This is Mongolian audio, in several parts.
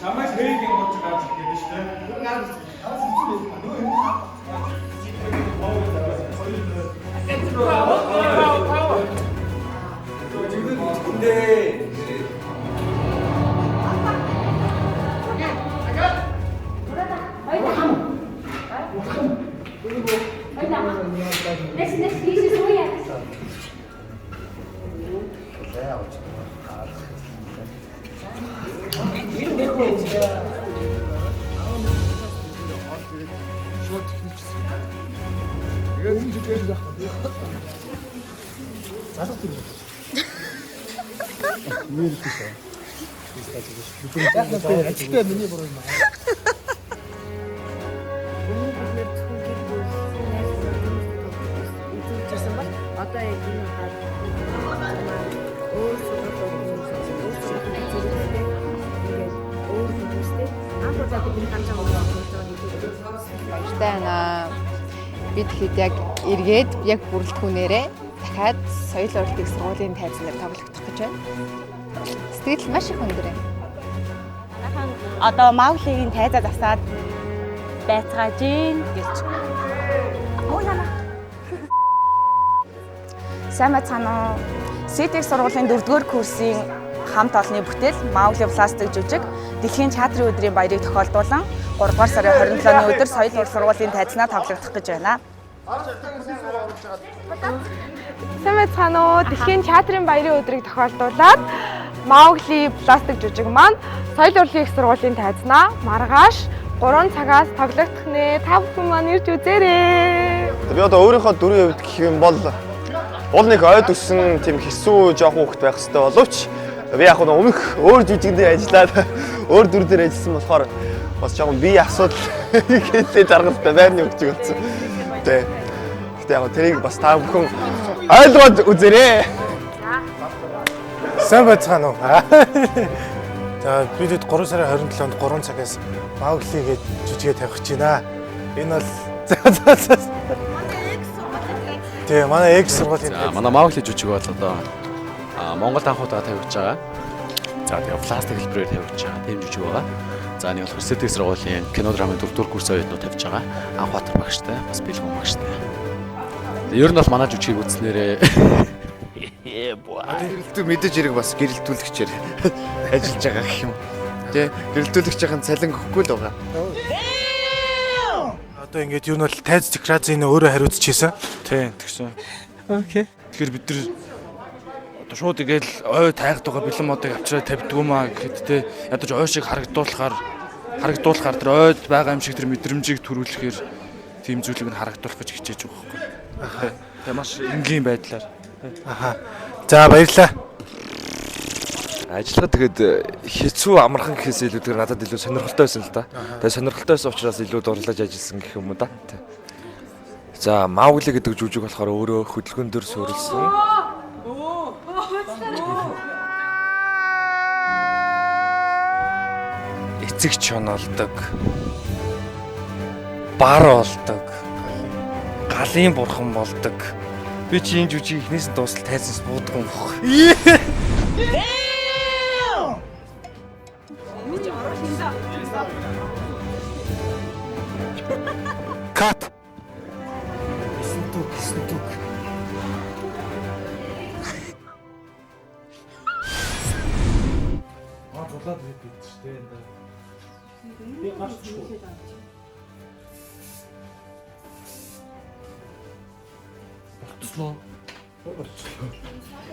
Чамайг хэрэг юм болж байгаа гэдэг нь шүү дээ. Бид хэд яг эргээд яг бүрэлдэхүүнээрээ дахиад соёл урлагийн сургуулийн тайзнаар тоглогдох гэж байна. Сэтгэл маш их өндөр. Одоо Мауглигийн тайзаа засаад байцгааж гин гэж. Сайн байцгаана уу? Сэтик сургуулийн 4-р курсын хамт олонны бүтээл Маугли пластик жүжиг дэлхийн театрын өдрийн баярыг тохиолдуулан 3-р сарын 27-ны өдөр соёл урлагийн сургуулийн тайзнаа тоглогдох гэж байна. Сайн байцгаана уу? Дэлхийн театрын баярын өдрийг тохиолдуулаад Маугли пластик жүжиг маань соёл урлагийн их сургуулийн тайзнаа маргааш 3 цагаас тоглогдох нэ. Та бүхэн маань ирж үзээрэй. Би одоо өөрийнхөө дүрийн хувьд гэх юм бол уул нэг ойд өссөн тийм хэсүү жоохон хөвгт байх хэрэгтэй боловч би яг нь өмнөх өөр жүжигдээ ажиллаад өөр дүр дээр ажилласан болохоор бас жоохон бие асуудал хэлээ даргалтай байрны өгч болсон. Тэ. Гэтэ яг тэрийг бас та бүхэн ойлгоод үзээрэй. Сайн байцгаана уу? За бид 3 сарын 27-нд 3 цагаас Маугли гэж жүжигээ тавих гэж байна. Энэ бол Тэгээ манай X сургуулийн манай Маугли жүжиг бол одоо Монгол анхуудаа тавьж байгаа. За тэгээ пластик хэлбэрээр тавьж байгаа. Тийм жүжиг байгаа. За нэг бол Сэтик сургуулийн кино драмын 4-р курсын оюутнууд тавьж байгаа. Анхбаатар багштай, бас Бэлгүн багштай. Ер нь бол манай жүжигийг үзснээрээ Гэрэлтүү мэдээж хэрэг бас гэрэлтүүлэгчээр ажиллаж байгаа гэх юм. Тэ гэрэлтүүлэгчийн цалин өгөхгүй л байгаа. Одоо ингээд юу нь бол тайз Текразын өөрөө хариуцчихсан. тийм тэгсэн. Окей. Тэгэхээр бид нар одоо шууд игээл ой тайгад байгаа бэлэн модыг авчираа тавьдгүй маа гэхэд те ядаж ой шиг харагдуулахаар тэр ойд байгаа юм шиг тэр мэдрэмжийг төрүүлэхээр тийм зүйлийг нь харагдуулах гэж хичээж байгаа байхгүй. Тэгээ маш энгийн байдлаар. Аха. За баярлалаа. Ажиллагаа тэгээд хэцүү амархан гэхээс илүүтэйгээр надад илүү сонирхолтой байсан л да. Тэгээд сонирхолтой байсан учраас илүү дурлаж ажилласан гэх юм уу да. За Маугли гэдэг жүжиг болохоор өөрөө хөдөлгөөн дөр суурилсан. Эцэг чоноолдог. Бар болдог. Галын бурхан болдог. Би чи энэ жүжиг ихнээс нь дуусал тайзаас буудаг юм бох. Кат. Эсэнтүг. Зулаад байдаг шүү дээ. Би гарчгүй. Болцлоо.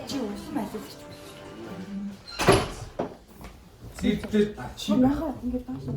Чи уусан байсан гэж. Зэвдээ чи Нахаа ингэж таасан.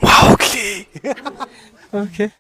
Маугли. Окей.